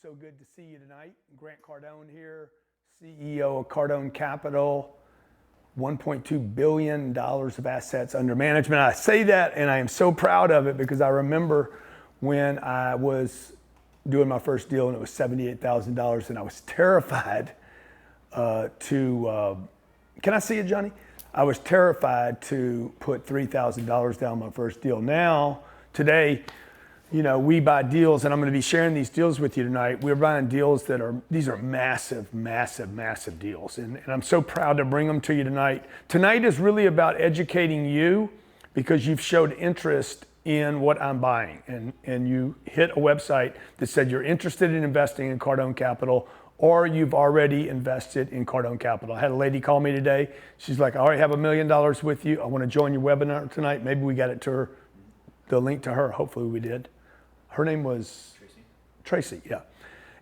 So good to see you tonight. Grant Cardone here, CEO of Cardone Capital, $1.2 billion of assets under management. I say that and I am so proud of it because I remember when I was doing my first deal and it was $78,000 and I was terrified can I see it, Johnny? I was terrified to put $3,000 down my first deal. Now, today, you know, we buy deals, and I'm going to be sharing these deals with you tonight. We're buying deals these are massive, massive, massive deals. And I'm so proud to bring them to you tonight. Tonight is really about educating you because you've showed interest in what I'm buying. And you hit a website that said you're interested in investing in Cardone Capital or you've already invested in Cardone Capital. I had a lady call me today. She's like, I already have $1 million with you. I want to join your webinar tonight. Maybe we got it to her, the link to her. Hopefully we did. Her name was Tracy, yeah.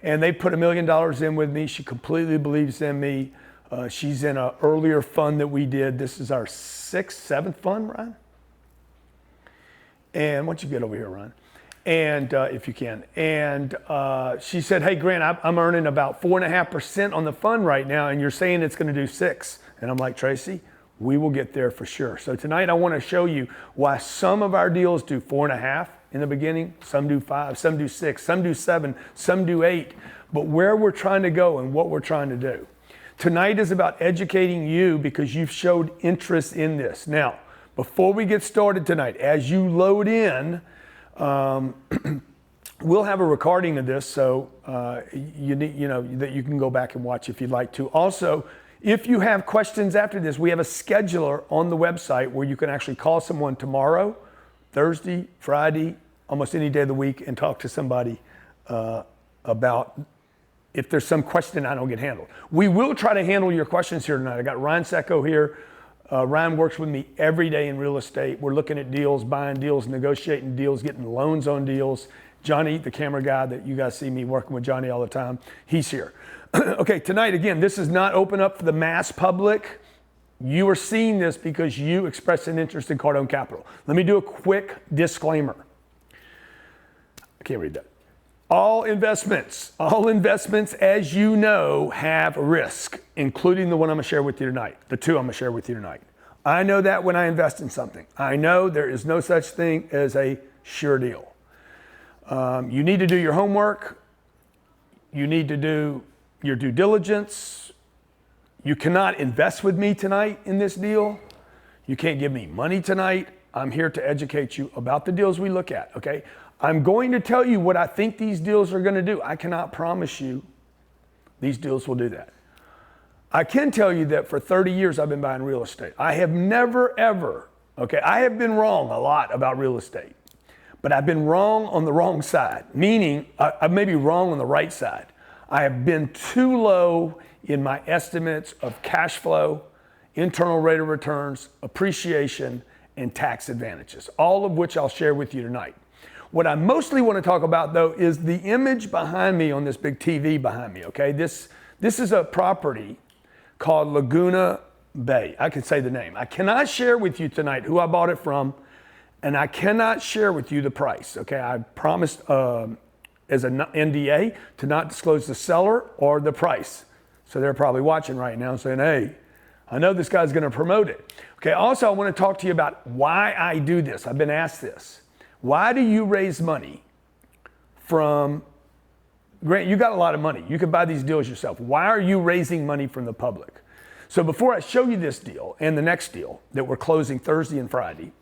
And they put $1 million in with me. She completely believes in me. She's in an earlier fund that we did. This is our 7th fund, Ryan. And why don't you get over here, Ryan? And if you can. And she said, hey, Grant, I'm earning about 4.5% on the fund right now, and you're saying it's going to do 6. And I'm like, Tracy, we will get there for sure. So tonight I want to show you why some of our deals do 4.5 in the beginning, some do 5, some do 6, some do 7, some do 8, but where we're trying to go and what we're trying to do. Tonight is about educating you because you've showed interest in this. Now, before we get started tonight, as you load in, we'll have a recording of this, so that you can go back and watch if you'd like to. Also, if you have questions after this, we have a scheduler on the website where you can actually call someone tomorrow, Thursday, Friday, almost any day of the week, and talk to somebody about if there's some question I don't get handled. We will try to handle your questions here tonight. I got Ryan Secco here. Ryan works with me every day in real estate. We're looking at deals, buying deals, negotiating deals, getting loans on deals. Johnny, the camera guy that you guys see me working with Johnny all the time, he's here. Okay, tonight, again, this is not open up for the mass public. You are seeing this because you expressed an interest in Cardone Capital. Let me do a quick disclaimer. I can't read that. All investments, as you know, have risk, including the one I'm going to share with you tonight, the two I'm going to share with you tonight. I know that when I invest in something. I know there is no such thing as a sure deal. You need to do your homework. You need to do your due diligence. You cannot invest with me tonight in this deal. You can't give me money tonight. I'm here to educate you about the deals we look at, okay? I'm going to tell you what I think these deals are going to do. I cannot promise you these deals will do that. I can tell you that for 30 years I've been buying real estate. I have never, ever, okay, I have been wrong a lot about real estate, but I've been wrong on the wrong side, meaning I may be wrong on the right side. I have been too low in my estimates of cash flow, internal rate of returns, appreciation, and tax advantages, all of which I'll share with you tonight. What I mostly want to talk about, though, is the image behind me on this big TV behind me, okay? This is a property called Laguna Bay. I can say the name. I cannot share with you tonight who I bought it from, and I cannot share with you the price, okay? I promised as an NDA to not disclose the seller or the price. So they're probably watching right now saying, hey, I know this guy's going to promote it. Okay, also I want to talk to you about why I do this. I've been asked this. Why do you raise money from, Grant, you got a lot of money. You can buy these deals yourself. Why are you raising money from the public? So before I show you this deal and the next deal that we're closing Thursday and Friday,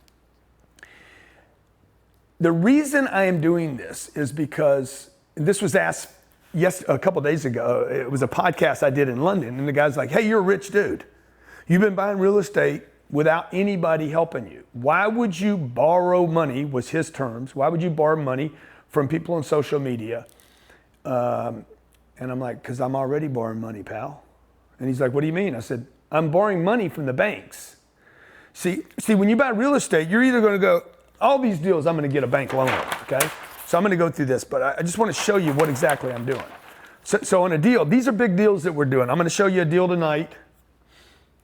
the reason I am doing this is because this was asked a couple days ago. It was a podcast I did in London, and the guy's like, hey, you're a rich dude. You've been buying real estate without anybody helping you. Why would you borrow money, was his terms. Why would you borrow money from people on social media? And I'm like, because I'm already borrowing money, pal. And he's like, what do you mean? I said, I'm borrowing money from the banks. See, when you buy real estate, you're either going to go, all these deals I'm going to get a bank loan on, okay? So I'm going to go through this, but I just want to show you what exactly I'm doing. So on a deal, these are big deals that we're doing. I'm going to show you a deal tonight.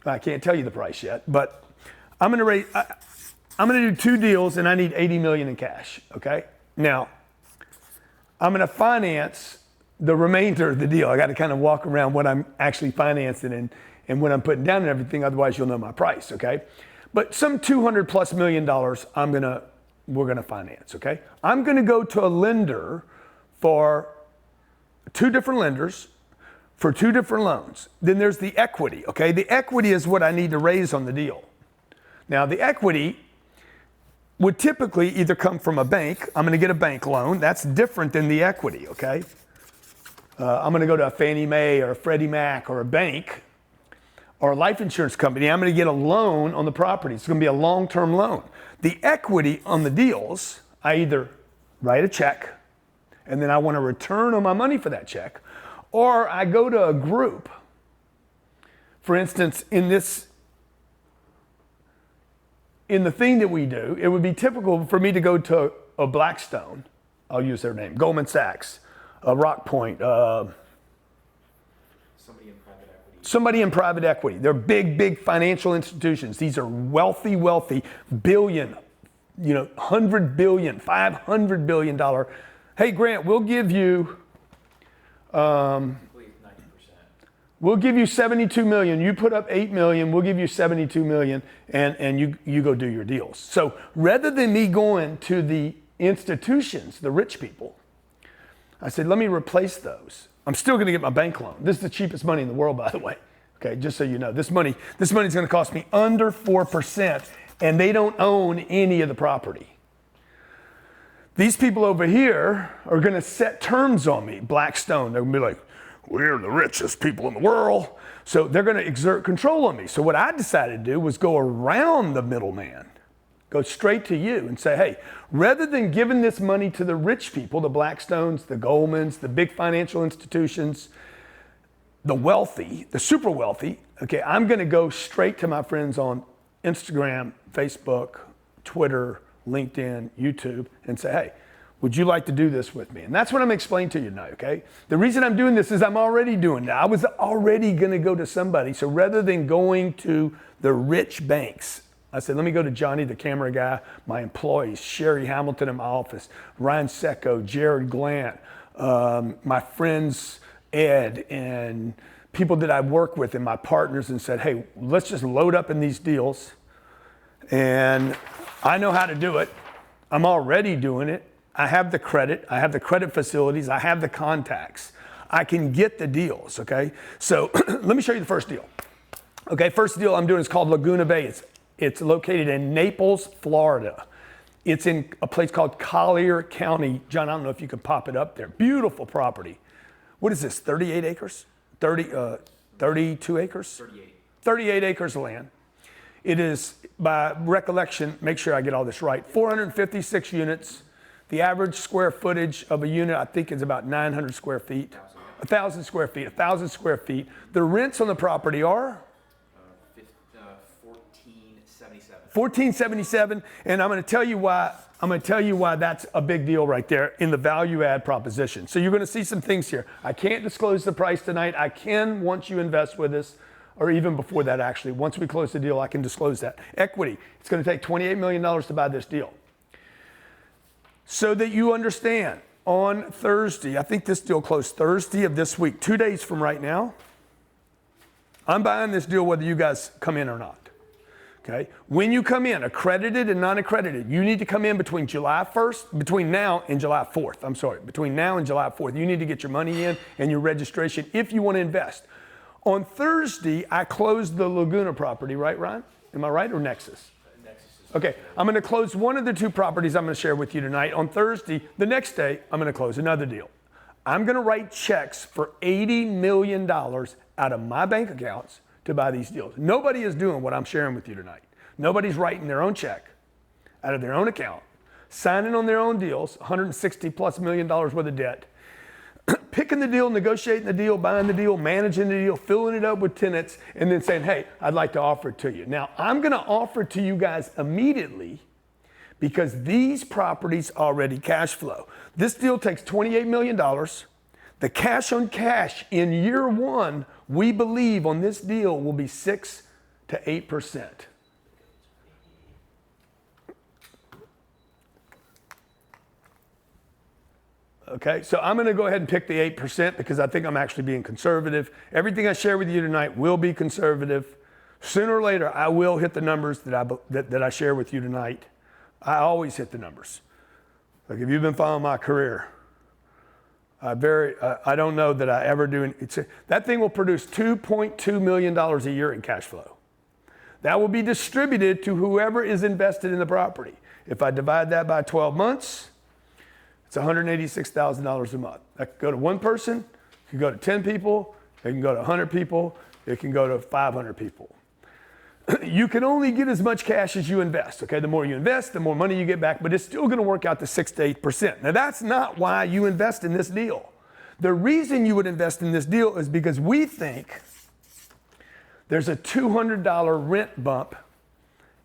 I can't tell you the price yet, but I'm going to do 2 deals and I need $80 million in cash, okay? Now, I'm going to finance the remainder of the deal. I got to kind of walk around what I'm actually financing and what I'm putting down and everything. Otherwise, you'll know my price, okay? But some $200+ million we're gonna finance, okay? I'm gonna go to a lender for 2 different lenders for 2 different loans. Then there's the equity, okay? The equity is what I need to raise on the deal. Now, the equity would typically either come from a bank. I'm gonna get a bank loan. That's different than the equity, okay? I'm gonna go to a Fannie Mae or a Freddie Mac or a bank or a life insurance company. I'm gonna get a loan on the property. It's gonna be a long-term loan. The equity on the deals, I either write a check and then I want a return on my money for that check, or I go to a group. For instance, in the thing that we do, it would be typical for me to go to a Blackstone, I'll use their name, Goldman Sachs, Rockpoint, somebody in private equity. They're big financial institutions. These are wealthy, billion, $100 billion, $500 billion. Hey, Grant, we'll give you, we'll give you 72 million. You put up 8 million, we'll give you 72 million, and you go do your deals. So rather than me going to the institutions, the rich people, I said, let me replace those. I'm still gonna get my bank loan. This is the cheapest money in the world, by the way. Okay, just so you know, this money's gonna cost me under 4%, and they don't own any of the property. These people over here are gonna set terms on me, Blackstone. They're gonna be like, we're the richest people in the world. So they're gonna exert control on me. So what I decided to do was go around the middleman, go straight to you and say, hey, rather than giving this money to the rich people, the Blackstones, the Goldmans, the big financial institutions, the wealthy, the super wealthy, okay, I'm gonna go straight to my friends on Instagram, Facebook, Twitter, LinkedIn, YouTube, and say, hey, would you like to do this with me? And that's what I'm explaining to you tonight, okay? The reason I'm doing this is I'm already doing that. I was already gonna go to somebody. So rather than going to the rich banks, I said, let me go to Johnny, the camera guy, my employees, Sherry Hamilton in my office, Ryan Secco, Jared Glant, my friends, Ed, and people that I work with and my partners, and said, hey, let's just load up in these deals. And I know how to do it. I'm already doing it. I have the credit. I have the credit facilities. I have the contacts. I can get the deals, okay? So let me show you the first deal. Okay, first deal I'm doing is called Laguna Bay. It's located in Naples, Florida. It's in a place called Collier County. John, I don't know if you can pop it up there. Beautiful property. What is this, 38 acres? 32 acres? 38. 38 acres of land. It is, by recollection, make sure I get all this right, 456 units. The average square footage of a unit, I think, is about 900 square feet. 1,000 square feet, 1,000 square feet. The rents on the property are? 1477, and I'm going to tell you why that's a big deal right there in the value add proposition. So you're going to see some things here. I can't disclose the price tonight. I can once you invest with us, or even before that actually. Once we close the deal, I can disclose that. Equity, it's going to take $28 million to buy this deal. So that you understand, on Thursday, I think this deal closed Thursday of this week, 2 days from right now, I'm buying this deal whether you guys come in or not. Okay. When you come in, accredited and non-accredited, you need to come in between July 1st, between now and July 4th. I'm sorry, between now and July 4th. You need to get your money in and your registration if you want to invest. On Thursday, I closed the Laguna property, right, Ryan? Am I right, or Nexus? Okay, I'm going to close one of the 2 properties I'm going to share with you tonight. On Thursday, the next day, I'm going to close another deal. I'm going to write checks for $80 million out of my bank accounts to buy these deals. Nobody is doing what I'm sharing with you tonight. Nobody's writing their own check out of their own account, signing on their own deals, $160+ million worth of debt, picking the deal, negotiating the deal, buying the deal, managing the deal, filling it up with tenants, and then saying, hey, I'd like to offer it to you. Now, I'm going to offer it to you guys immediately because these properties already cash flow. This deal takes $28 million. The cash on cash in year 1, we believe on this deal will be 6 to 8%. Okay, so I'm gonna go ahead and pick the 8% because I think I'm actually being conservative. Everything I share with you tonight will be conservative. Sooner or later, I will hit the numbers that I share with you tonight. I always hit the numbers. Like if you've been following my career, I don't know that I ever do. That thing will produce $2.2 million a year in cash flow. That will be distributed to whoever is invested in the property. If I divide that by 12 months, it's $186,000 a month. That could go to one person, it can go to 10 people, it can go to 100 people, it can go to 500 people. You can only get as much cash as you invest, okay? The more you invest, the more money you get back, but it's still gonna work out to 6 to 8%. Now that's not why you invest in this deal. The reason you would invest in this deal is because we think there's a $200 rent bump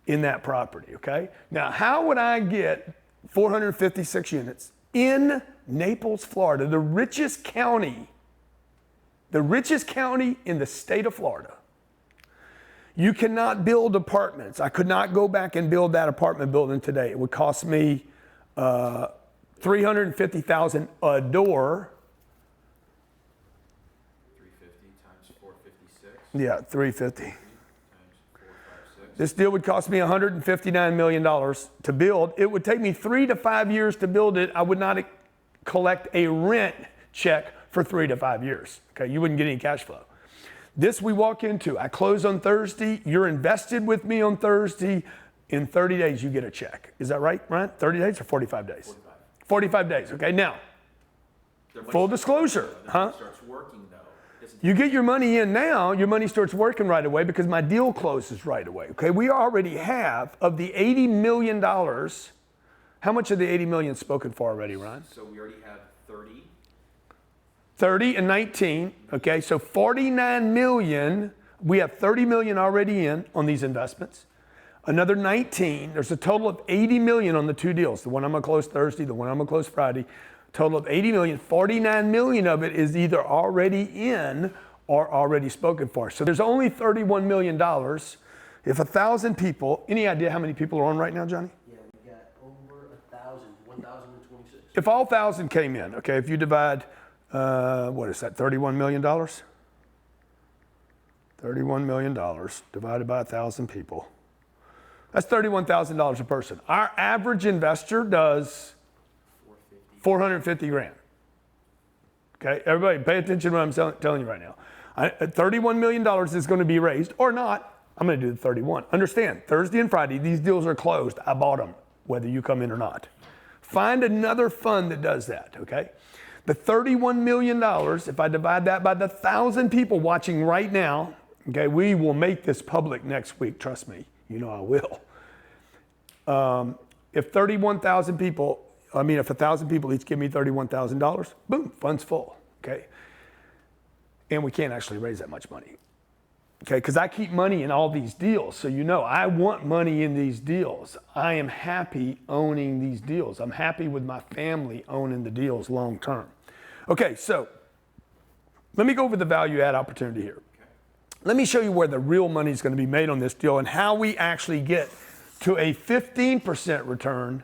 in that property, okay? Now, how would I get 456 units in Naples, Florida, the richest county in the state of Florida? You cannot build apartments. I could not go back and build that apartment building today. It would cost me $350,000 a door. 350 times 456. Yeah, 350. Times 456. This deal would cost me $159 million to build. It would take me 3 to 5 years to build it. I would not collect a rent check for 3 to 5 years. Okay, you wouldn't get any cash flow. This we walk into, I close on Thursday, you're invested with me on Thursday, in 30 days you get a check. Is that right, Ryan? 30 days or 45 days? 45. 45 days, okay. Now, full disclosure, huh? Starts working though. You get your money in now, your money starts working right away because my deal closes right away, okay? We already have, of the $80 million, how much of the 80 million spoken for already, Ryan? So we already have 30. 30 and 19, okay, so 49 million. We have 30 million already in on these investments. Another 19, there's a total of 80 million on the two deals. The one I'm gonna close Thursday, the one I'm gonna close Friday. Total of 80 million, 49 million of it is either already in or already spoken for. So there's only $31 million. If 1,000 people, any idea how many people are on right now, Johnny? Yeah, we got over 1,000, 1,026. If all 1,000 came in, okay, if you divide, what is that, $31 million? $31 million divided by 1,000 people. That's $31,000 a person. Our average investor does 450 grand. Okay, everybody pay attention to what I'm telling you right now. $31 million is going to be raised, or not. I'm going to do the 31. Understand, Thursday and Friday, these deals are closed. I bought them, whether you come in or not. Find another fund that does that, okay? The $31 million, if I divide that by the 1,000 people watching right now, okay, we will make this public next week, trust me, you know I will. If 31,000 people, if 1,000 people each give me $31,000, boom, fund's full, okay? And we can't actually raise that much money, okay? Because I keep money in all these deals, so you know I want money in these deals. I am happy owning these deals. I'm happy with my family owning the deals long term. Okay, so let me go over the value add opportunity here. Let me show you where the real money is going to be made on this deal and how we actually get to a 15% return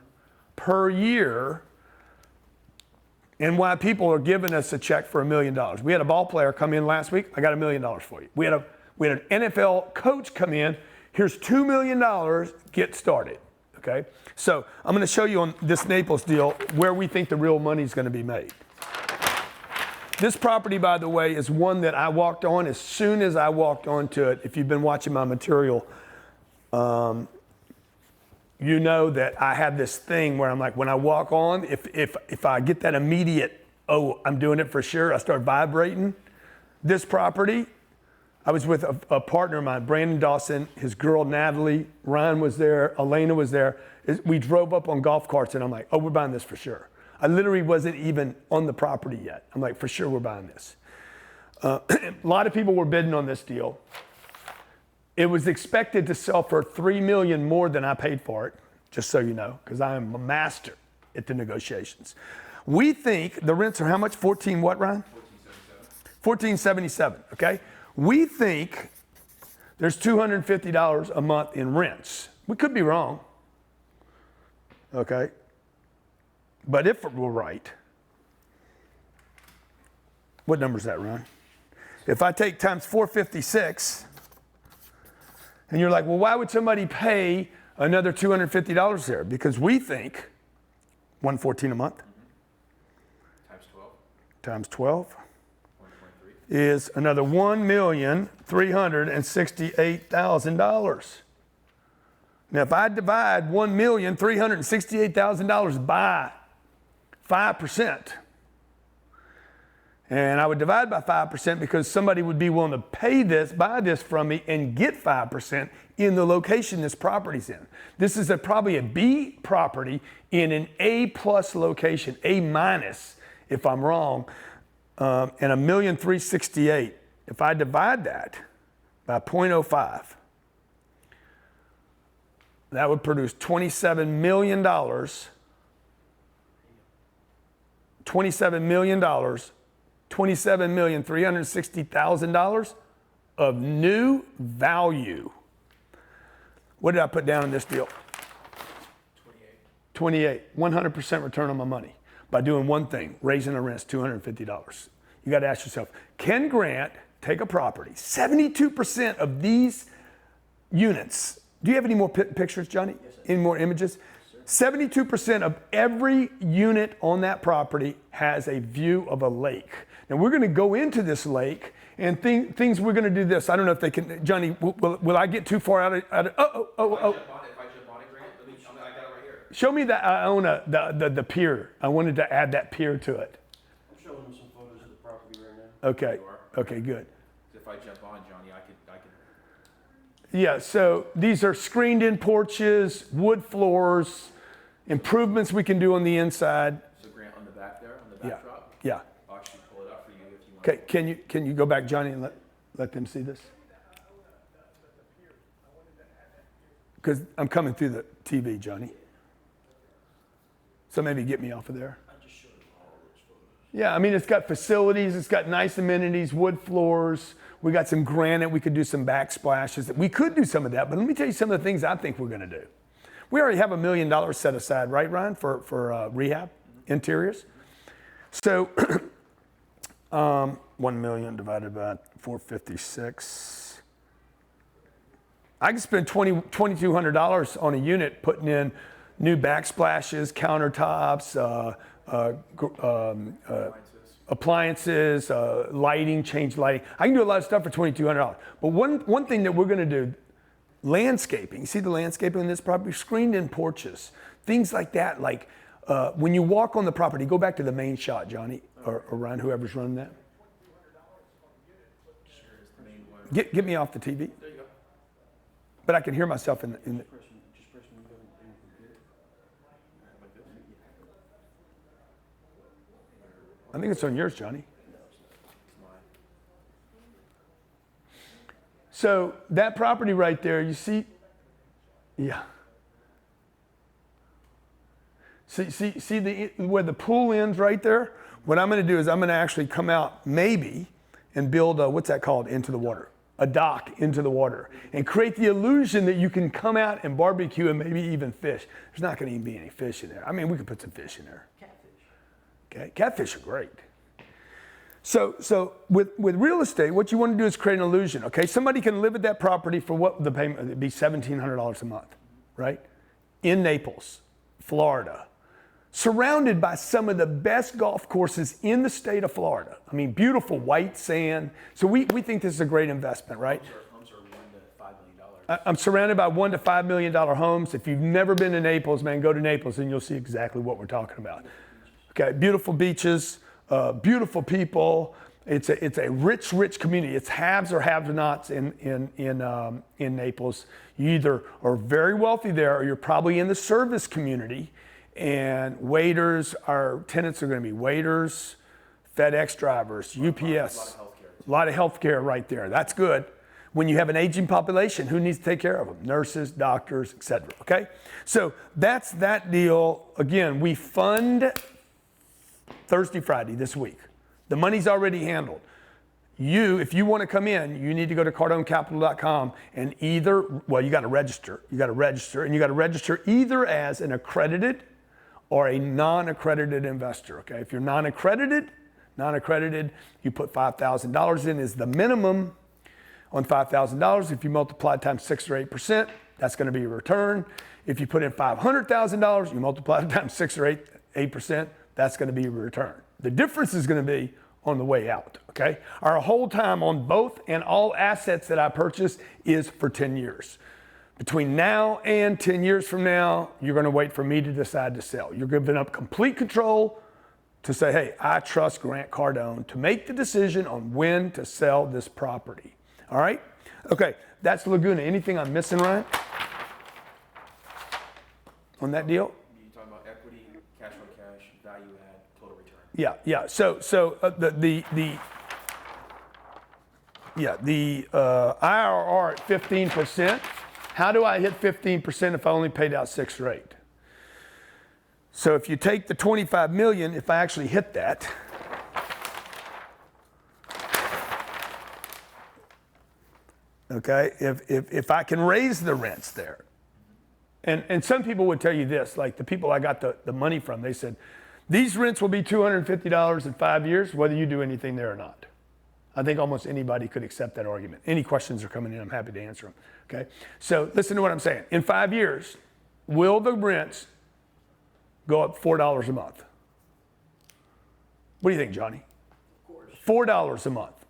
per year and why people are giving us a check for $1 million. We had a ball player come in last week. I got $1 million for you. We had an NFL coach come in. Here's $2 million. Get started. Okay. So I'm going to show you on this Naples deal where we think the real money is going to be made. This property, by the way, is one that I walked on as soon as I walked onto it. If you've been watching my material, you know that I have this thing where I'm like, when I walk on, if I get that immediate, oh, I'm doing it for sure, I start vibrating. This property, I was with a partner of mine, Brandon Dawson, his girl Natalie, Ryan was there, Elena was there. We drove up on golf carts and I'm like, oh, we're buying this for sure. I literally wasn't even on the property yet. I'm like, for sure we're buying this. A lot of people were bidding on this deal. It was expected to sell for $3 million more than I paid for it, just so you know, because I am a master at the negotiations. We think the rents are how much? 14 what, Ryan? 1477, okay? We think there's $250 a month in rents. We could be wrong, okay? But if we're right, What number is that, Ron? If I take times 456, and you're like, well, why would somebody pay another $250 there? Because we think 114 a month Times 12, times 12 1.3. is another $1,368,000. Now, if I divide $1,368,000 by 5%, and I would divide by 5% because somebody would be willing to pay this, buy this from me, and get 5% in the location this property's in. This is probably a B property in an A plus location, A minus if I'm wrong, and $1,368,000. If I divide that by 0.05, that would produce $27 million. $27,360,000 of new value. What did I put down in this deal? 28. 100% return on my money by doing one thing, raising the rents $250. You got to ask yourself, can Grant take a property? 72% of these units. Do you have any more pictures, Johnny? Yes, sir. Any more images? 72% of every unit on that property has a view of a lake. Now we're going to go into this lake and things we're going to do this. I don't know if they can, Johnny, will I get too far out of If I jump on it, Grant, I got it right here. Show me that Iona, the pier. I wanted to add that pier to it. I'm showing them some photos of the property right now. Okay, You are? okay, good. If I jump on, Johnny, I could. Yeah, so these are screened in porches, wood floors, improvements we can do on the inside. So Grant, on the back there, on the Yeah, backdrop, yeah. I'll actually pull it up for you if you want. Okay, can you go back, Johnny, and let them see this? Because I'm coming through the TV, Johnny. So maybe get me off of there. I just showed them all those photos. Yeah, I mean, it's got facilities, it's got nice amenities, wood floors. We got some granite, we could do some backsplashes. We could do some of that, but let me tell you some of the things I think we're gonna do. We already have $1 million set aside, right, Ryan, for rehab interiors? So 1 million divided by 456. I can spend $2,200 on a unit putting in new backsplashes, countertops, appliances, lighting, change lighting. I can do a lot of stuff for $2,200. But one thing that we're going to do, landscaping. You see the landscaping in this property? Screened in porches, things like that. Like when you walk on the property, go back to the main shot, Johnny, or Ryan, whoever's running that. Get me off the TV. There you go. But I can hear myself in the Just press when you go in the computer. Like this? I think it's on yours, Johnny. It's mine. So that property right there, you see, yeah. See where the pool ends right there? What I'm going to do is I'm going to actually come out maybe and build what's that called, into the water? A dock into the water and create the illusion that you can come out and barbecue and maybe even fish. There's not going to even be any fish in there. I mean, we could put some fish in there. Catfish. Okay, catfish are great. So with real estate, what you want to do is create an illusion. Okay, somebody can live at that property for what the payment would be, $1,700 a month, right? In Naples, Florida, surrounded by some of the best golf courses in the state of Florida. I mean, beautiful white sand. So we think this is a great investment, right? Homes are $1 to $5 million. I'm surrounded by $1 to $5 million homes. If you've never been to Naples, man, go to Naples and you'll see exactly what we're talking about. Okay, beautiful beaches, beautiful people. It's a rich community. It's haves or have-nots in Naples. You either are very wealthy there, or you're probably in the service community. And waiters, our tenants are going to be waiters, FedEx drivers, UPS. A lot of healthcare right there. That's good. When you have an aging population, who needs to take care of them? Nurses, doctors, etc. Okay? So that's that deal. Again, we fund Thursday, Friday this week. The money's already handled. If you want to come in, you need to go to cardonecapital.com and you got to register. You got to register either as an accredited or a non-accredited investor. Okay? If you're non-accredited, Non-accredited, you put $5,000 in is the minimum on $5,000. If you multiply times 6 or 8%, that's going to be your return. If you put in $500,000, you multiply it times 6 or 8%, that's going to be your return. The difference is going to be on the way out, okay? Our hold time on both and all assets that I purchase is for 10 years. Between now and 10 years from now, you're going to wait for me to decide to sell. You're giving up complete control to say, hey, I trust Grant Cardone to make the decision on when to sell this property. All right? Okay, that's Laguna. Anything I'm missing, Ryan? On that deal? You talking about equity, cash on cash, value add, total return. Yeah. So the IRR at 15%. How do I hit 15% if I only paid out 6 or 8? So if you take the 25 million, if I actually hit that, okay, if I can raise the rents there, and some people would tell you this, like the people I got the money from, they said, these rents will be $250 in 5 years, whether you do anything there or not. I think almost anybody could accept that argument. Any questions are coming in, I'm happy to answer them, okay? So listen to what I'm saying. In 5 years, will the rents go up $4 a month? What do you think, Johnny? Of course, $4 a month.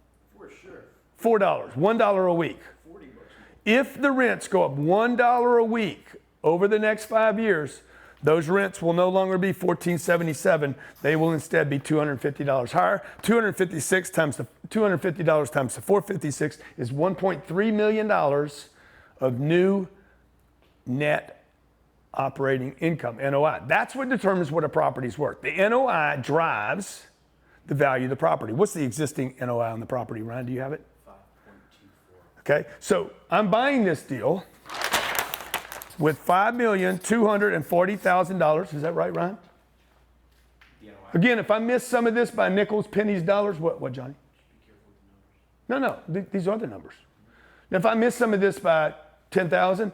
for sure. $4, $1 a week. 40 bucks. If the rents go up $1 a week over the next 5 years, those rents will no longer be $14.77. They will instead be $250 higher. $250 times the $456 is $1.3 million of new net operating income, NOI. That's what determines what a property's worth. The NOI drives the value of the property. What's the existing NOI on the property, Ryan? Do you have it? 5.24. Okay, so I'm buying this deal with $5,240,000. Is that right, Ryan? The NOI. Again, if I miss some of this by nickels, pennies, dollars, what, Johnny? Be careful with the numbers. No, these are the numbers. Now, if I miss some of this by 10,000,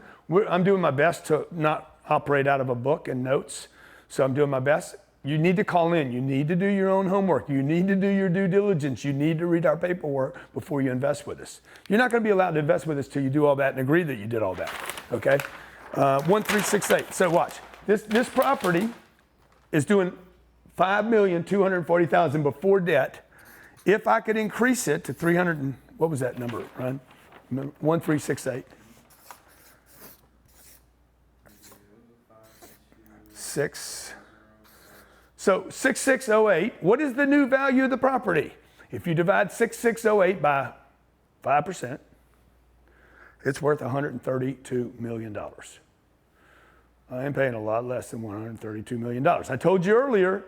I'm doing my best to not operate out of a book and notes. So I'm doing my best. You need to call in. You need to do your own homework. You need to do your due diligence. You need to read our paperwork before you invest with us. You're not going to be allowed to invest with us till you do all that and agree that you did all that. Okay? 1368. So watch. This property is doing $5,240,000 before debt. If I could increase it to 300 and what was that number, Ryan? 1368. 6. So 6608. What is the new value of the property? If you divide 6608 by 5%, it's worth $132 million. I am paying a lot less than $132 million. I told you earlier,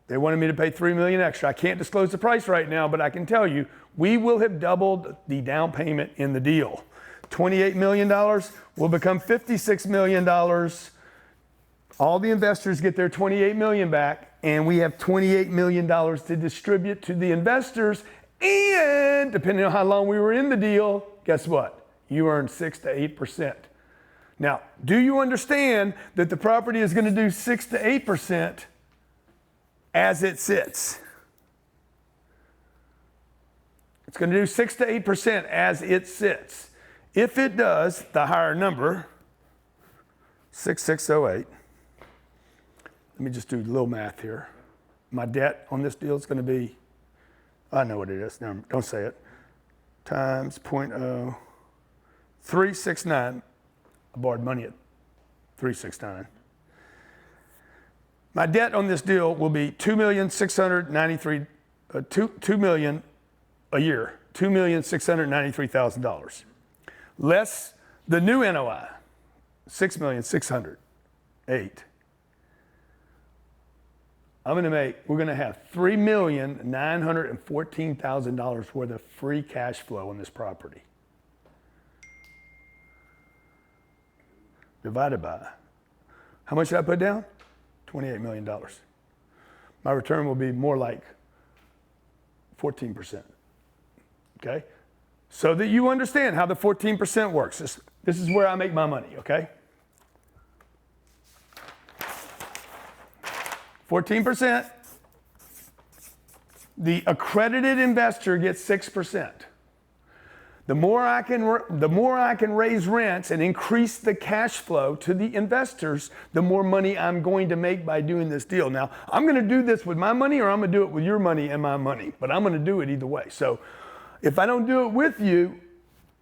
they wanted me to pay $3 million extra. I can't disclose the price right now, but I can tell you, we will have doubled the down payment in the deal. $28 million will become $56 million. All the investors get their $28 million back, and we have $28 million to distribute to the investors. And depending on how long we were in the deal, guess what? You earn 6 to 8%. Now, do you understand that the property is going to do 6 to 8% as it sits? It's going to do 6 to 8% as it sits. If it does, the higher number, 6608. Let me just do a little math here. My debt on this deal is going to be, I know what it is. No, don't say it. Times 0.0369. I borrowed money at 369. My debt on this deal will be $2,693,000 $2 million a year, $2,693,000. Less the new NOI, $6,608,000. We're going to have $3,914,000 worth of free cash flow on this property. Divided by, how much did I put down? $28 million. My return will be more like 14%. Okay? So that you understand how the 14% works. This is where I make my money, okay? 14%. The accredited investor gets 6%. The more I can raise rents and increase the cash flow to the investors, the more money I'm going to make by doing this deal. Now, I'm going to do this with my money, or I'm going to do it with your money and my money, but I'm going to do it either way. So if I don't do it with you,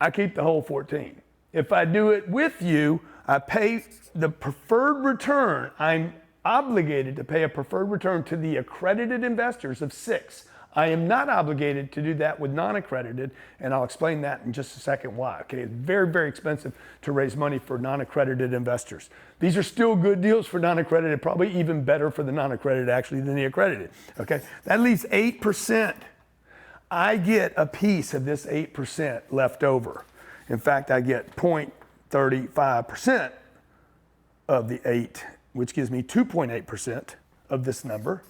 I keep the whole 14. If I do it with you, I pay the preferred return. I'm obligated to pay a preferred return to the accredited investors of 6. I am not obligated to do that with non-accredited, and I'll explain that in just a second why. Okay, it's very, very expensive to raise money for non-accredited investors. These are still good deals for non-accredited, probably even better for the non-accredited actually than the accredited. Okay, that leaves 8%. I get a piece of this 8% left over. In fact, I get 0.35% of the 8, which gives me 2.8% of this number.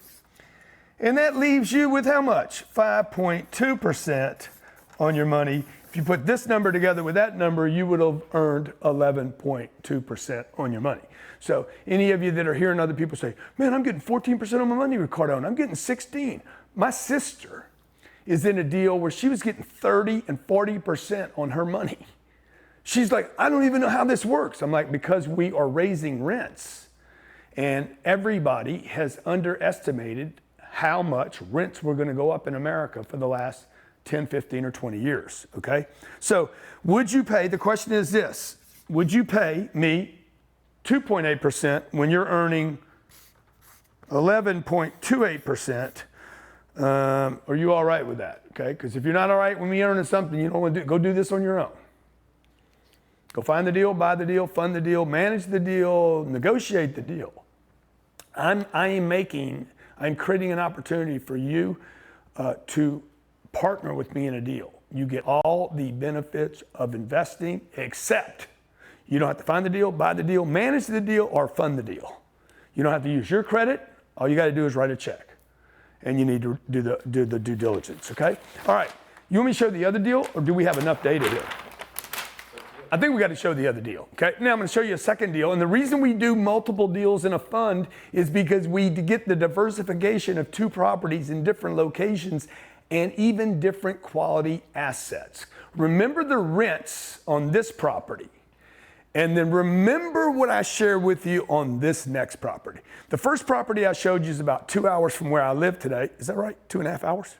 And that leaves you with how much? 5.2% on your money. If you put this number together with that number, you would have earned 11.2% on your money. So any of you that are hearing other people say, man, I'm getting 14% on my money with Cardone, I'm getting 16. My sister is in a deal where she was getting 30 and 40% on her money. She's like, I don't even know how this works. I'm like, because we are raising rents, and everybody has underestimated how much rents were going to go up in America for the last 10, 15, or 20 years, okay? So would you pay, the question is this, would you pay me 2.8% when you're earning 11.28%? Are you all right with that, okay? Because if you're not all right when we earning something, you don't want to go do this on your own. Go find the deal, buy the deal, fund the deal, manage the deal, negotiate the deal. I'm creating an opportunity for you to partner with me in a deal. You get all the benefits of investing, except you don't have to find the deal, buy the deal, manage the deal, or fund the deal. You don't have to use your credit. All you got to do is write a check. And you need to do the due diligence, okay? All right, you want me to show the other deal, or do we have enough data here? I think we got to show the other deal, okay? Now I'm going to show you a second deal, and the reason we do multiple deals in a fund is because we get the diversification of 2 properties in different locations and even different quality assets. Remember the rents on this property, and then remember what I share with you on this next property. The first property I showed you is about 2 hours from where I live today. Is that right? 2.5 hours?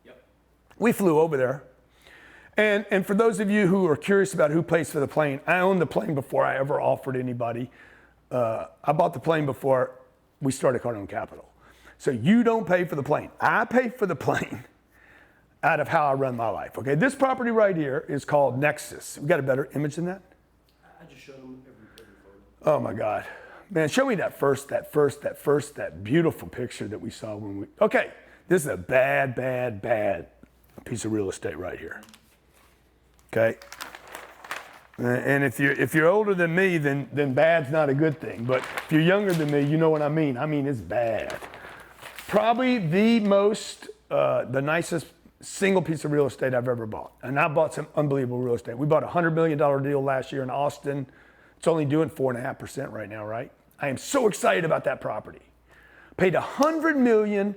Yep. We flew over there. And for those of you who are curious about who pays for the plane, I owned the plane before I ever offered anybody. I bought the plane before we started Cardone Capital. So you don't pay for the plane. I pay for the plane out of how I run my life. Okay, this property right here is called Nexus. We got a better image than that? I just showed them every photo. Oh my God. Man, show me that beautiful picture that we saw when we, okay, this is a bad piece of real estate right here. Okay, and if you're older than me, then bad's not a good thing. But if you're younger than me, you know what I mean. I mean, it's bad. Probably the nicest single piece of real estate I've ever bought. And I bought some unbelievable real estate. We bought a $100 million deal last year in Austin. It's only doing 4.5% right now, right? I am so excited about that property. Paid $100 million.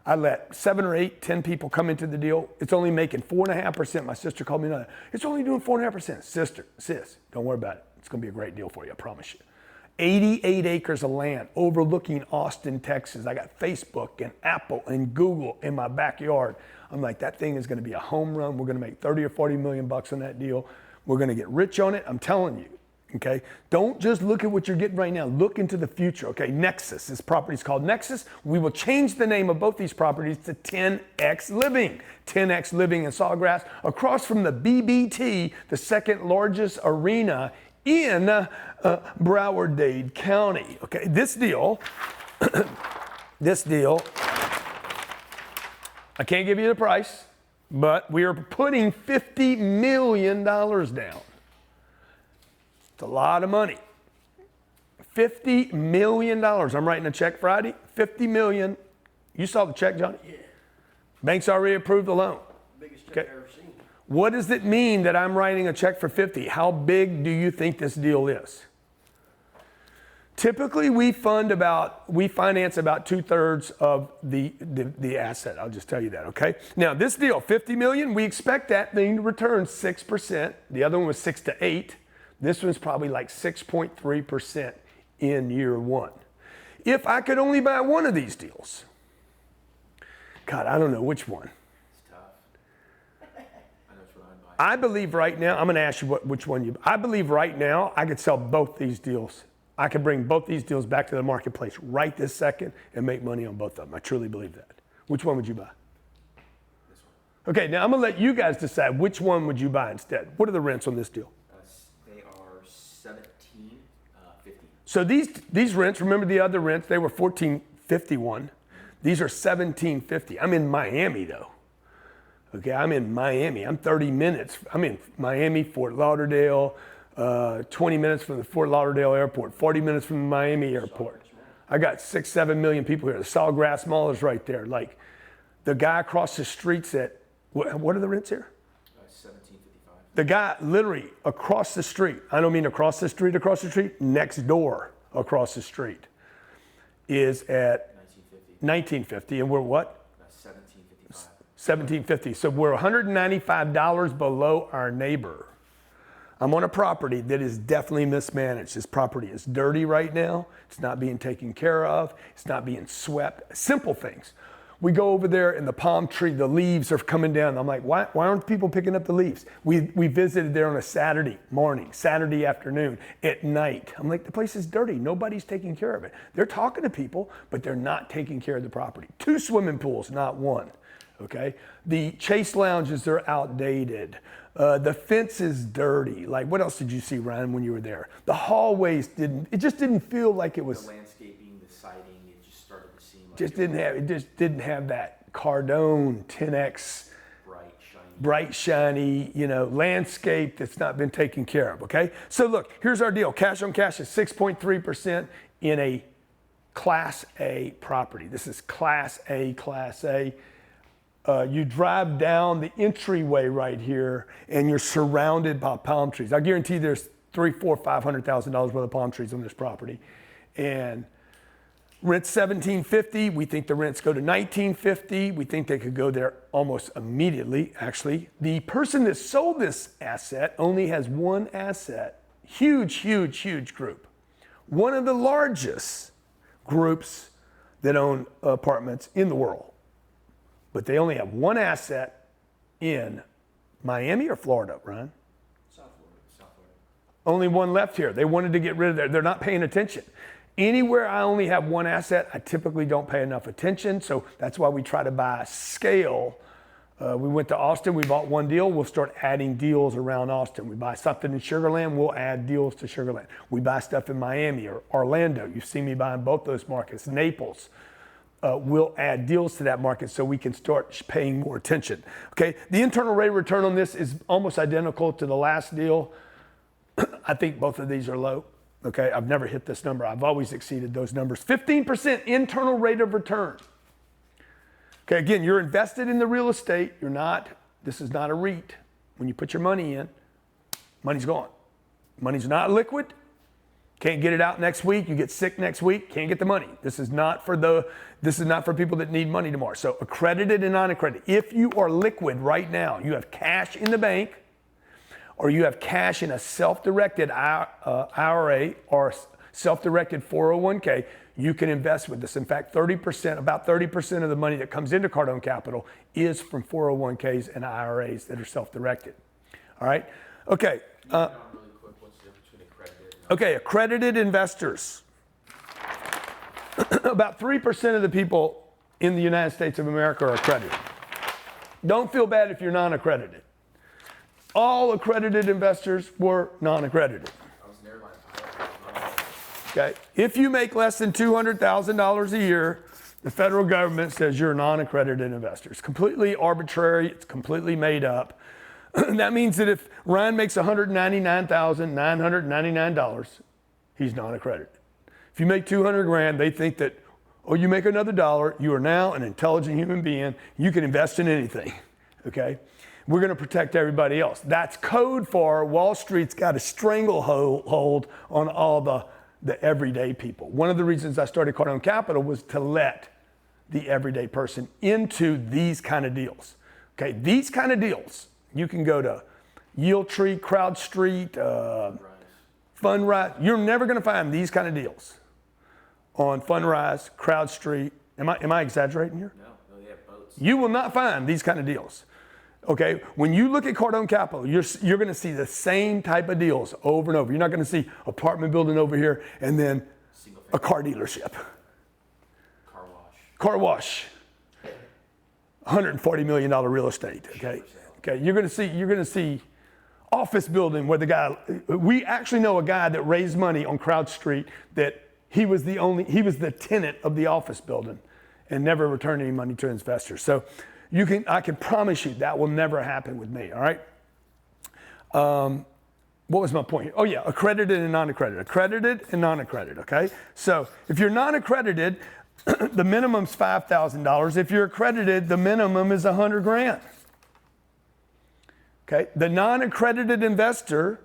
I let 7 or 8, 10 people come into the deal. It's only making 4.5%. My sister called me another. It's only doing 4.5%. Sis, don't worry about it. It's going to be a great deal for you, I promise you. 88 acres of land overlooking Austin, Texas. I got Facebook and Apple and Google in my backyard. I'm like, that thing is going to be a home run. We're going to make 30 or 40 million bucks on that deal. We're going to get rich on it. I'm telling you. Okay, don't just look at what you're getting right now. Look into the future. Okay, Nexus. This property is called Nexus. We will change the name of both these properties to 10X Living. 10X Living in Sawgrass, across from the BBT, the second largest arena in Broward-Dade County. Okay, this deal, I can't give you the price, but we are putting $50 million down. It's a lot of money. $50 million. I'm writing a check Friday. $50 million. You saw the check, Johnny? Yeah. Bank's already approved the loan. Biggest check I've ever seen. What does it mean that I'm writing a check for 50? How big do you think this deal is? Typically, we finance about 2/3 of the asset. I'll just tell you that, okay? Now, this deal, $50 million, we expect that thing to return 6%. The other one was 6 to 8. This one's probably like 6.3% in year one. If I could only buy one of these deals, God, I don't know which one. It's tough. I know which one I'd buy. I believe right now, I'm going to ask you which one you. I believe right now I could sell both these deals. I could bring both these deals back to the marketplace right this second and make money on both of them. I truly believe that. Which one would you buy? This one. Okay, now I'm going to let you guys decide which one would you buy instead. What are the rents on this deal? They are $17.50. So these rents, remember the other rents, they were $14.51. These are $17.50. I'm in Miami though. Okay, I'm in Miami. I'm 30 minutes. I'm in Miami, Fort Lauderdale, 20 minutes from the Fort Lauderdale airport, 40 minutes from the Miami airport. I got 6-7 million people here. The Sawgrass Mall is right there. Like the guy across the street's at, what are the rents here? $17.55. The guy literally across the street, I don't mean across the street, next door across the street is at $19.50. And we're what? $17.55. $17.50. So we're $195 below our neighbor. I'm on a property that is definitely mismanaged. This property is dirty right now. It's not being taken care of. It's not being swept. Simple things. We go over there and the palm tree, the leaves are coming down. I'm like, why aren't people picking up the leaves? We visited there on a Saturday morning, Saturday afternoon, at night. I'm like, the place is dirty. Nobody's taking care of it. They're talking to people, but they're not taking care of the property. 2 swimming pools, not 1. Okay? The chase lounges are outdated. The fence is dirty. Like, what else did you see, Ryan, when you were there? The hallways it just didn't feel like it was. The landscaping, the siding, it just started to seem like It just didn't have that Cardone 10X bright, shiny, landscape that's not been taken care of, okay? So look, here's our deal. Cash on cash is 6.3% in a Class A property. This is Class A. You drive down the entryway right here and you're surrounded by palm trees. I guarantee there's $300,000, $400,000, $500,000 worth of palm trees on this property. And rent's $17.50. We think the rents go to $19.50. We think they could go there almost immediately, actually. The person that sold this asset only has one asset. Huge group. One of the largest groups that own apartments in the world. But they only have one asset in Miami or Florida, Ryan? South Florida. Only one left here. They wanted to get rid of that. They're not paying attention. Anywhere I only have one asset, I typically don't pay enough attention. So that's why we try to buy scale. We went to Austin. We bought one deal. We'll start adding deals around Austin. We buy something in Sugar Land. We'll add deals to Sugar Land. We buy stuff in Miami or Orlando. You've seen me buying both those markets. Naples. We'll add deals to that market so we can start paying more attention. Okay, the internal rate of return on this is almost identical to the last deal. I think both of these are low. Okay, I've never hit this number. I've always exceeded those numbers. 15% internal rate of return. Okay, again, you're invested in the real estate. This is not a REIT. When you put your money in, money's gone. Money's not liquid. Can't get it out next week. You get sick next week. Can't get the money. This is not for people that need money tomorrow. So accredited and non-accredited. If you are liquid right now, you have cash in the bank, or you have cash in a self-directed IRA or self-directed 401k, you can invest with this. In fact, about 30% of the money that comes into Cardone Capital is from 401ks and IRAs that are self-directed. All right. Okay. Really quick, what's the difference between accredited and Okay, accredited investors. About 3% of the people in the United States of America are accredited. Don't feel bad if you're non-accredited. All accredited investors were non-accredited. I was an airline pilot. Okay, if you make less than $200,000 a year, the federal government says you're a non-accredited investor. It's completely arbitrary. It's completely made up. That means that if Ryan makes $199,999, he's non-accredited. If you make 200 grand, they think that, you make another dollar, you are now an intelligent human being. You can invest in anything, okay? We're going to protect everybody else. That's code for Wall Street's got a stranglehold on all the the everyday people. One of the reasons I started Cardone Capital was to let the everyday person into these kind of deals. Okay, these kind of deals, you can go to Yield Tree, Crowd Street, Fundrise. You're never going to find these kind of deals on Fundrise, Crowd Street. Am I exaggerating here? No, they have boats. You will not find these kind of deals. Okay, when you look at Cardone Capital, you're going to see the same type of deals over and over. You're not going to see apartment building over here and then a car dealership. Car wash. $140 million real estate. Okay, you're going to see office building where the guy. We actually know a guy that raised money on Crowd Street that he was the tenant of the office building and never returned any money to investors. So I can promise you that will never happen with me. All right. What was my point? Oh yeah, accredited and non-accredited. Accredited and non-accredited. Okay. So if you're non-accredited, the minimum's $5,000. If you're accredited, the minimum is $100,000. Okay. The non-accredited investor,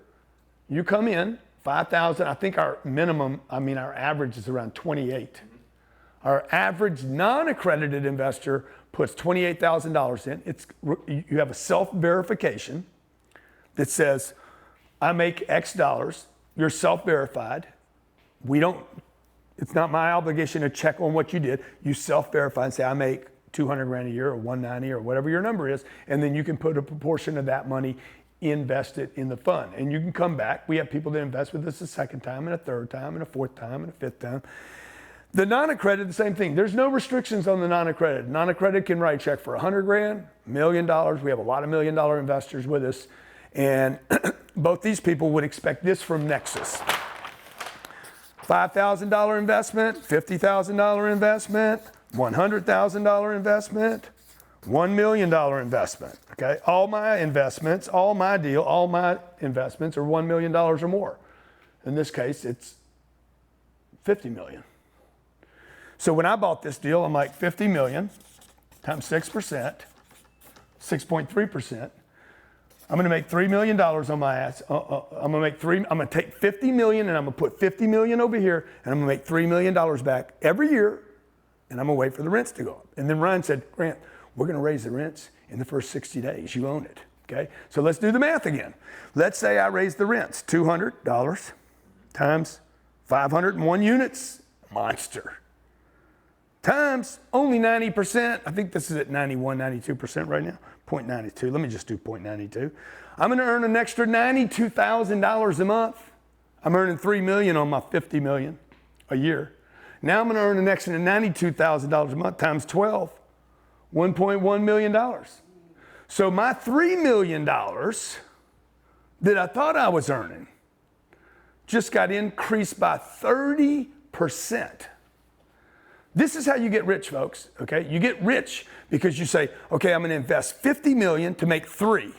you come in, 5,000. I think our average is around 28. Our average non-accredited investor puts $28,000 in. You have a self-verification that says, I make X dollars. You're self-verified. It's not my obligation to check on what you did. You self-verify and say, I make $200,000 a year or 190 or whatever your number is. And then you can put a proportion of that money invested in the fund. And you can come back. We have people that invest with us a second time and a third time and a fourth time and a fifth time. The non-accredited, the same thing. There's no restrictions on the non-accredited. Non-accredited can write a check for $100,000, $1 million. We have a lot of $1 million investors with us. And both these people would expect this from Nexus. $5,000 investment, $50,000 investment, $100,000 investment, $1 million investment. Okay, all my investments are $1 million or more. In this case, it's $50 million. So when I bought this deal, I'm like $50 million times 6%, 6.3%. I'm going to make $3 million on my ass. I'm going to take $50 million and I'm going to put $50 million over here and I'm going to make $3 million back every year and I'm going to wait for the rents to go up. And then Ryan said, Grant, we're going to raise the rents in the first 60 days. You own it. Okay. So let's do the math again. Let's say I raise the rents, $200 times 501 units, monster, times only 90%. I think this is at 91, 92% right now. 0.92. Let me just do 0.92. I'm going to earn an extra $92,000 a month. I'm earning $3 million on my $50 million a year. Now I'm going to earn an extra $92,000 a month times 12, $1.1 million. So my $3 million that I thought I was earning just got increased by 30%. This is how you get rich, folks, okay? You get rich because you say, okay, I'm going to invest $50 million to make 3.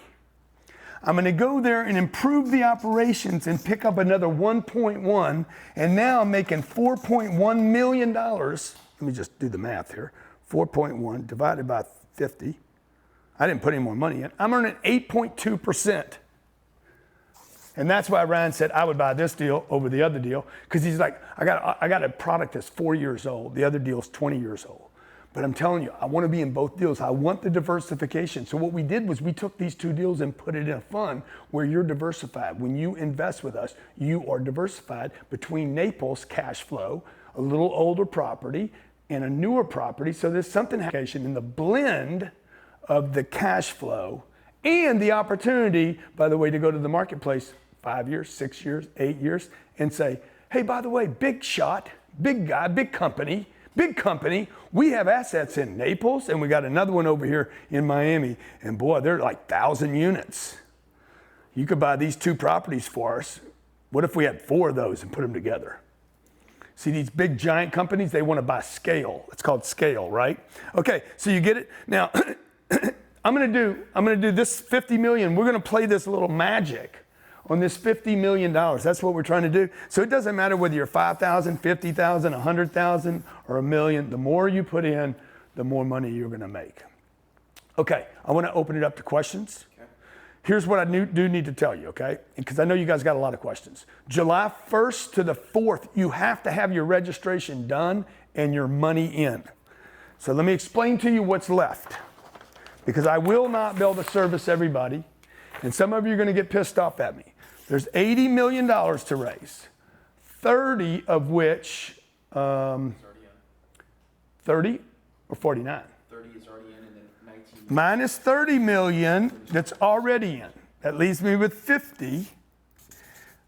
I'm going to go there and improve the operations and pick up another 1.1, and now I'm making $4.1 million. Let me just do the math here. 4.1 divided by 50. I didn't put any more money in. I'm earning 8.2%. And that's why Ryan said I would buy this deal over the other deal, because he's like, I got a product that's 4 years old. The other deal's 20 years old. But I'm telling you, I want to be in both deals. I want the diversification. So what we did was we took these two deals and put it in a fund where you're diversified. When you invest with us, you are diversified between Naples cash flow, a little older property, and a newer property. So there's something in the blend of the cash flow and the opportunity, by the way, to go to the marketplace 5 years, 6 years, 8 years, and say, hey, by the way, big shot, big guy, big company, we have assets in Naples, and we got another one over here in Miami, and boy, they're like 1,000 units. You could buy these 2 properties for us. What if we had 4 of those and put them together? See, these big giant companies, they want to buy scale. It's called scale, right? Okay, so you get it? Now, I'm gonna do this $50 million. We're gonna play this little magic on this $50 million. That's what we're trying to do. So it doesn't matter whether you're 5,000, 50,000, 100,000, or $1 million. The more you put in, the more money you're gonna make. Okay, I wanna open it up to questions. Okay. Here's what I do need to tell you, okay? Because I know you guys got a lot of questions. July 1st to the 4th, you have to have your registration done and your money in. So let me explain to you what's left, because I will not be able to service everybody, and some of you are going to get pissed off at me. There's $80 million to raise, 30 of which, 30 or 49? 30 is already in, and then 19. Minus 30 million that's already in. That leaves me with 50,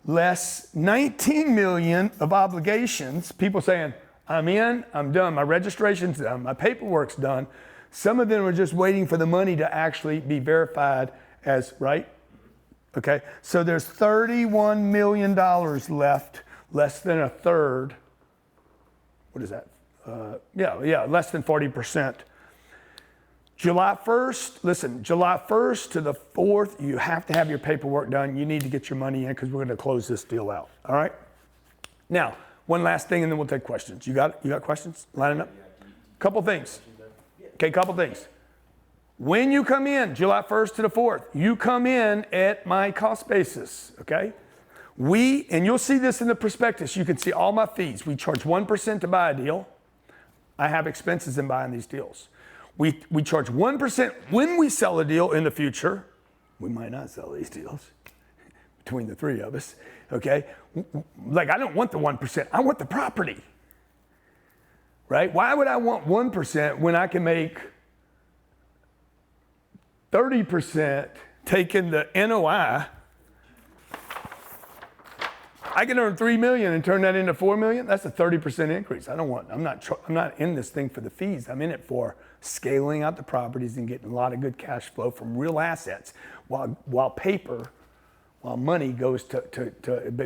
less 19 million of obligations. People saying, I'm in, I'm done, my registration's done, my paperwork's done. Some of them are just waiting for the money to actually be verified as, right? Okay, so there's $31 million left, less than a third. What is that? Less than 40%. July 1st, listen, July 1st to the 4th, you have to have your paperwork done. You need to get your money in because we're going to close this deal out. All right? Now, one last thing and then we'll take questions. You got questions? Lining up? Couple things. Okay, couple things. When you come in, July 1st to the 4th, you come in at my cost basis, okay? And you'll see this in the prospectus. You can see all my fees. We charge 1% to buy a deal. I have expenses in buying these deals. We charge 1% when we sell a deal in the future. We might not sell these deals between the three of us, okay? Like, I don't want the 1%. I want the property, right? Why would I want 1% when I can make 30% taking the NOI? I can earn $3 million and turn that into $4 million. That's a 30% increase. I'm not in this thing for the fees. I'm in it for scaling out the properties and getting a lot of good cash flow from real assets, while money goes to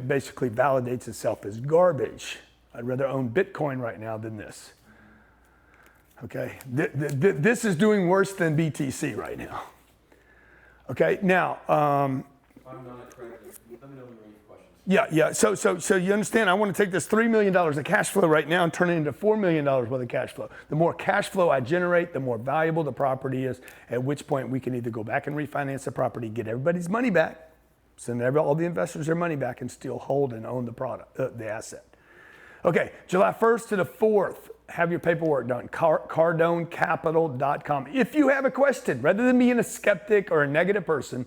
basically validates itself as garbage. I'd rather own Bitcoin right now than this. Okay, this is doing worse than BTC right now. Okay, now. I'm not accredited. Let me know when you're ready for questions. Yeah. So you understand, I want to take this $3 million of cash flow right now and turn it into $4 million worth of cash flow. The more cash flow I generate, the more valuable the property is, at which point we can either go back and refinance the property, get everybody's money back, send all the investors their money back, and still hold and own the product, the asset. Okay, July 1st to the 4th, have your paperwork done, cardonecapital.com. If you have a question, rather than being a skeptic or a negative person,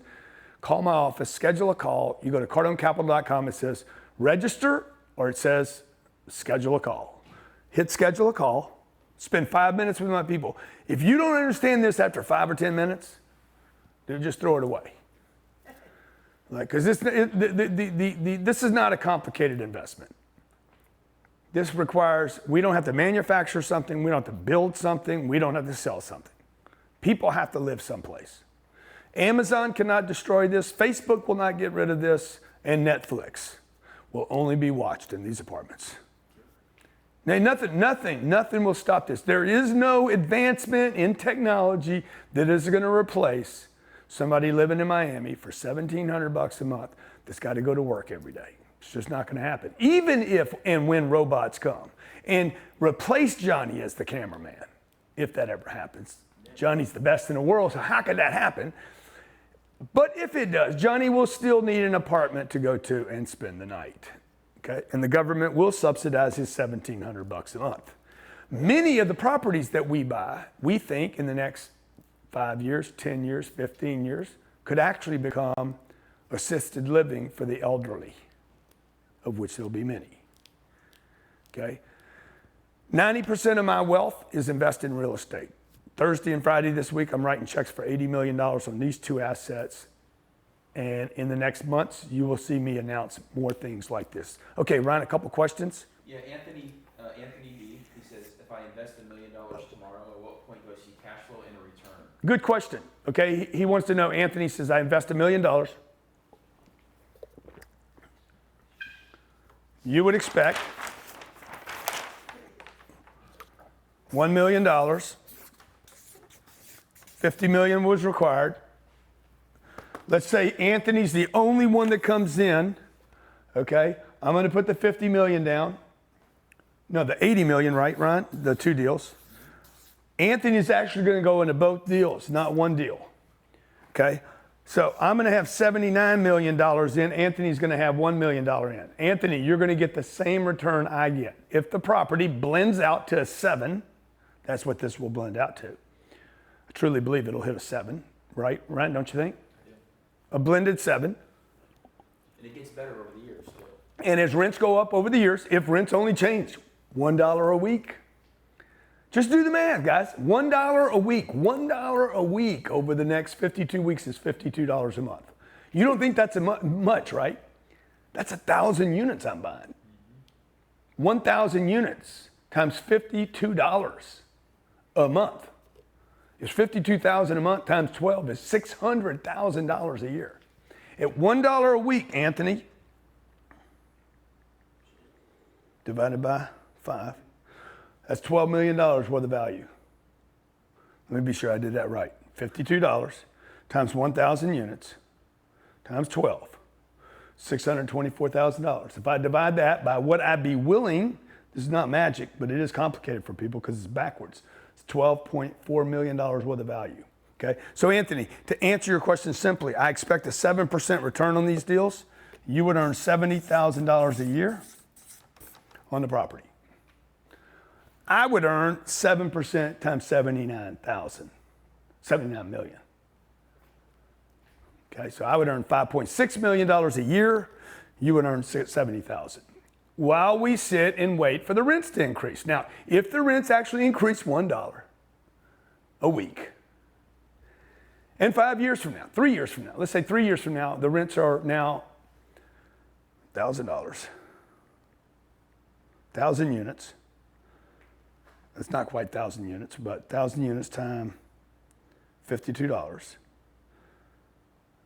call my office, schedule a call. You go to cardonecapital.com, it says register, or it says schedule a call. Hit schedule a call, spend 5 minutes with my people. If you don't understand this after 5 or 10 minutes, dude, just throw it away. Because this is not a complicated investment. This requires, we don't have to manufacture something, we don't have to build something, we don't have to sell something. People have to live someplace. Amazon cannot destroy this, Facebook will not get rid of this, and Netflix will only be watched in these apartments. Now, nothing will stop this. There is no advancement in technology that is going to replace somebody living in Miami for $1,700 a month that's got to go to work every day. It's just not going to happen. Even if and when robots come and replace Johnny as the cameraman, if that ever happens. Johnny's the best in the world, so how could that happen? But if it does, Johnny will still need an apartment to go to and spend the night. Okay? And the government will subsidize his $1,700 a month. Many of the properties that we buy, we think in the next 5 years, 10 years, 15 years, could actually become assisted living for the elderly, of which there'll be many. Okay? 90% of my wealth is invested in real estate. Thursday and Friday this week, I'm writing checks for $80 million on these two assets. And in the next months, you will see me announce more things like this. Okay, Ryan, a couple questions? Yeah, Anthony B, he says, if I invest $1 million tomorrow, at what point do I see cash flow and a return? Good question. Okay, he wants to know, Anthony says, I invest $1 million. You would expect $1 million. $50 million was required. Let's say Anthony's the only one that comes in. Okay, I'm going to put the $50 million down. No, the $80 million, right, Ron? The two deals. Anthony's actually going to go into both deals, not one deal. Okay, So I'm going to have $79 million in. Anthony's going to have $1 million in. Anthony, you're going to get the same return I get. If the property blends out to a 7, that's what this will blend out to. I truly believe it'll hit a 7, right? Right? Don't you think? A blended 7. And it gets better over the years. So. And as rents go up over the years, if rents only change $1 a week, just do the math, guys. $1 a week. $1 a week over the next 52 weeks is $52 a month. You don't think that's much, right? That's 1,000 units I'm buying. 1,000 units times $52 a month is $52,000 a month times 12 is $600,000 a year. At $1 a week, Anthony, divided by 5. That's $12 million worth of value. Let me be sure I did that right. $52 times 1,000 units times 12, $624,000. If I divide that by what I'd be willing, this is not magic, but it is complicated for people because it's backwards. It's $12.4 million worth of value. Okay. So Anthony, to answer your question simply, I expect a 7% return on these deals. You would earn $70,000 a year on the property. I would earn 7% times 79,000, 79 million. Okay, so I would earn $5.6 million a year. You would earn 70,000. While we sit and wait for the rents to increase. Now, if the rents actually increase $1 a week, and 5 years from now, 3 years from now, let's say 3 years from now, the rents are now $1,000, 1,000 units. It's not quite 1,000 units, but 1,000 units times $52.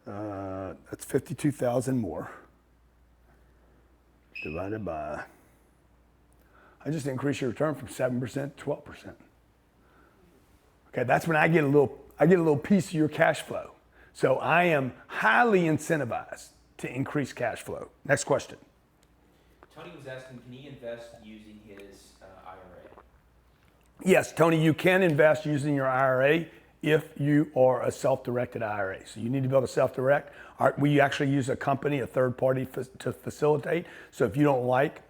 That's 52,000 more. Divided by, I just increase your return from 7% to 12%. Okay, that's when I get a little piece of your cash flow. So I am highly incentivized to increase cash flow. Next question. Tony was asking, can he invest using his IRA? Yes, Tony, you can invest using your IRA if you are a self-directed IRA. So you need to be able to self-direct. We actually use a company, a third party to facilitate. So if you don't like,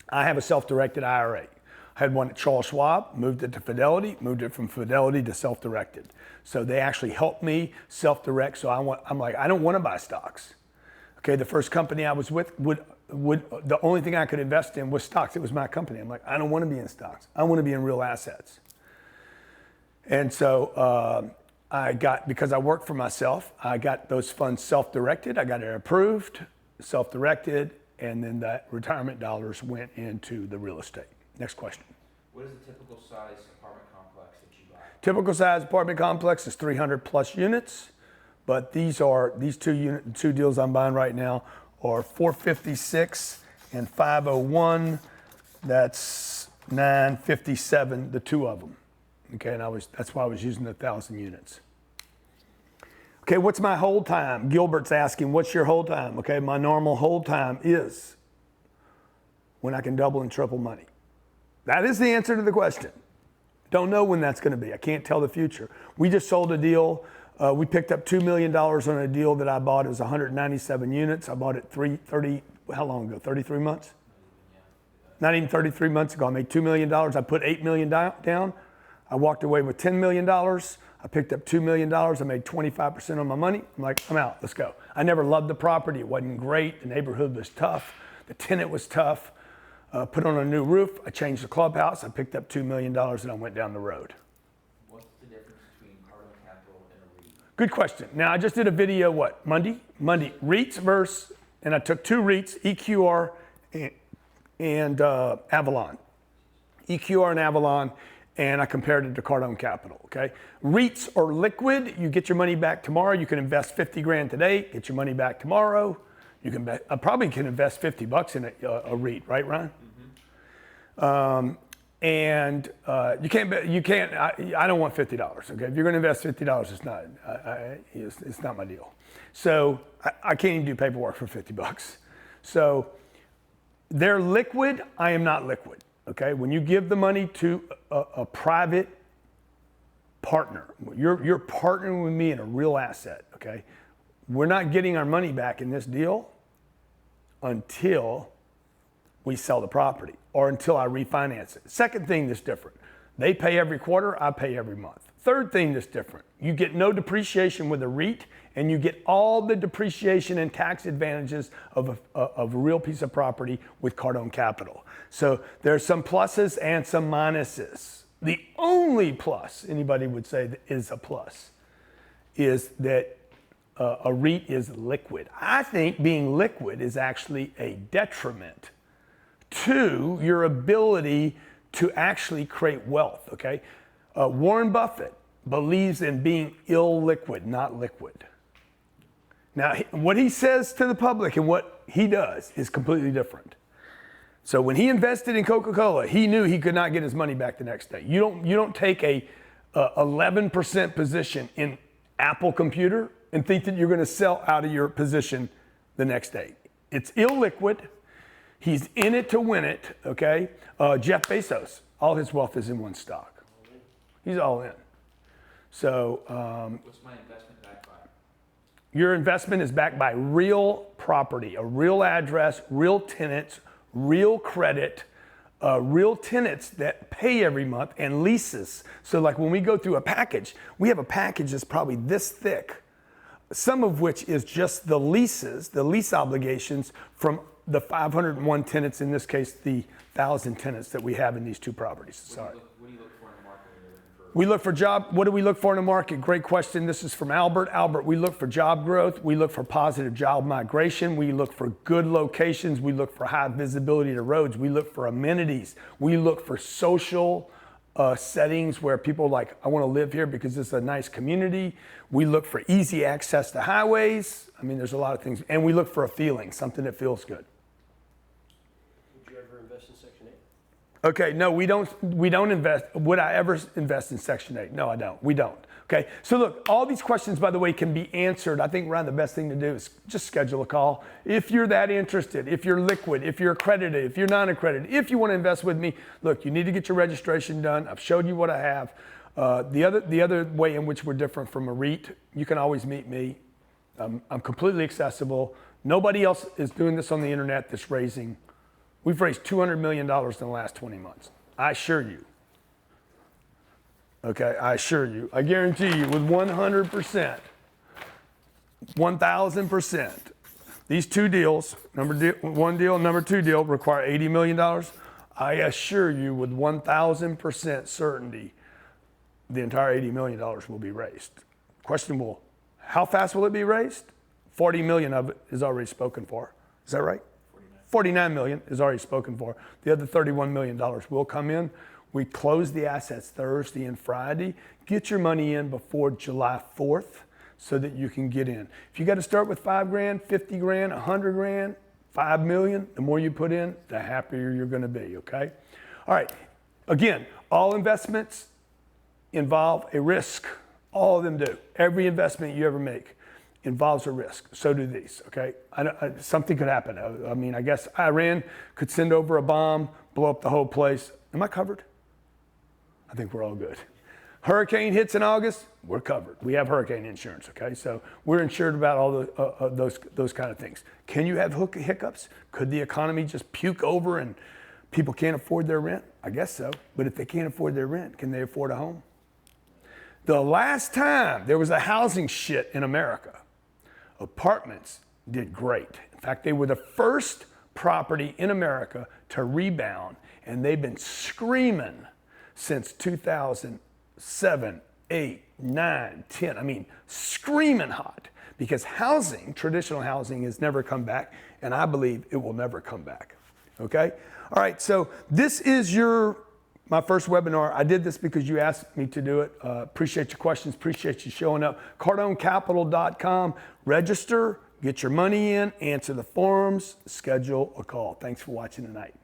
I have a self-directed IRA. I had one at Charles Schwab, moved it to Fidelity, moved it from Fidelity to self-directed. So they actually helped me self-direct. So I'm like, I don't want to buy stocks. Okay, the first company I was with the only thing I could invest in was stocks. It was my company. I'm like, I don't want to be in stocks. I want to be in real assets. And so because I worked for myself, I got those funds self-directed. I got it approved, self-directed, and then that retirement dollars went into the real estate. Next question. What is the typical size apartment complex that you buy? Typical size apartment complex is 300 plus units, but these two deals I'm buying right now are 456 and 501. That's 957, the two of them. Okay, and that's why I was using 1,000 units. Okay, what's my hold time? Gilbert's asking, what's your hold time? Okay, my normal hold time is when I can double and triple money. That is the answer to the question. Don't know when that's going to be. I can't tell the future. We just sold a deal. We picked up $2 million on a deal that I bought. It was 197 units. I bought it how long ago? 33 months? Not even 33 months ago. I made $2 million. I put $8 million down. I walked away with $10 million. I picked up $2 million. I made 25% on my money. I'm like, I'm out. Let's go. I never loved the property. It wasn't great. The neighborhood was tough. The tenant was tough. Put on a new roof. I changed the clubhouse. I picked up $2 million and I went down the road. What's the difference between Cardone Capital and a REIT? Good question. Now, I just did a video, Monday? REITs versus, and I took two REITs, EQR and Avalon. EQR and Avalon, and I compared it to Cardone Capital, okay? REITs are liquid. You get your money back tomorrow. You can invest 50 grand today, get your money back tomorrow. I probably can invest $50 in a REIT, right, Ryan? Mm-hmm. You can't, I don't want $50, okay? If you're gonna invest $50, it's not my deal. So I can't even do paperwork for $50. So they're liquid, I am not liquid, okay? When you give the money to a private partner, you're partnering with me in a real asset, okay? we're not getting our money back in this deal until we sell the property or until I refinance it. Second thing that's different, they pay every quarter, I pay every month. Third thing that's different, you get no depreciation with a REIT, and you get all the depreciation and tax advantages of a real piece of property with Cardone Capital. So there's some pluses and some minuses. The only plus anybody would say that is a plus is that a REIT is liquid. I think being liquid is actually a detriment to your ability to actually create wealth, okay? Warren Buffett believes in being illiquid, not liquid. Now, what he says to the public and what he does is completely different. So when he invested in Coca-Cola, he knew he could not get his money back the next day. You don't take a 11% position in Apple Computer and think that you're going to sell out of your position the next day. It's illiquid. He's in it to win it, okay? Jeff Bezos, all his wealth is in one stock. He's all in. So what's my investment backed by? your investment is backed by real property, a real address, real tenants, real credit, real tenants that pay every month, and leases. So like when we go through a package, we have a package that's probably this thick, some of which is just the leases, the lease obligations from the 501 tenants, in this case, the 1,000 tenants that we have in these two properties. Sorry. What do you look for in the market when you're looking for? We look for job. What do we look for in the market? Great question. This is from Albert. Albert, we look for job growth. We look for positive job migration. We look for good locations. We look for high visibility to roads. We look for amenities. We look for social settings where people are like, I want to live here because it's a nice community. We look for easy access to highways. I mean, there's a lot of things. And we look for a feeling, something that feels good. Would you ever invest in Section 8? Okay, no, we don't invest. Would I ever invest in Section 8? No, I don't. We don't. Okay, so look, all these questions, by the way, can be answered. I think, Ryan, the best thing to do is just schedule a call. If you're that interested, if you're liquid, if you're accredited, if you're non-accredited, if you want to invest with me, look, you need to get your registration done. I've showed you what I have. The other way in which we're different from a REIT, you can always meet me. I'm completely accessible. Nobody else is doing this on the internet that's raising. We've raised $200 million in the last 20 months. I assure you. Okay, I assure you. I guarantee you with 100%, 1,000%, these two deals, one deal, number two deal, require $80 million. I assure you with 1,000% certainty, the entire $80 million will be raised. Question will, how fast will it be raised? 40 million of it is already spoken for. Is that right? 49 million is already spoken for. The other $31 million will come in. We close the assets Thursday and Friday. Get your money in before July 4th so that you can get in. If you got to start with 5 grand, 50 grand, 100 grand, 5 million, the more you put in, the happier you're going to be, okay? All right. Again, all investments involve a risk. All of them do. Every investment you ever make involves a risk. So do these, okay? Something could happen. I mean, I guess Iran could send over a bomb, blow up the whole place. Am I covered? I think we're all good. Hurricane hits in August, we're covered. We have hurricane insurance, okay? So we're insured about all those kind of things. Can you have hiccups? Could the economy just puke over and people can't afford their rent? I guess so. But if they can't afford their rent, can they afford a home? The last time there was a housing shit in America, apartments did great. In fact, they were the first property in America to rebound, and they've been screaming since 2007, 8, 9, 10. I mean, screaming hot, because housing, traditional housing, has never come back, and I believe it will never come back. Okay? All right, so this is my first webinar. I did this because you asked me to do it. Appreciate your questions, appreciate you showing up. CardoneCapital.com, register, get your money in, answer the forums, schedule a call. Thanks for watching tonight.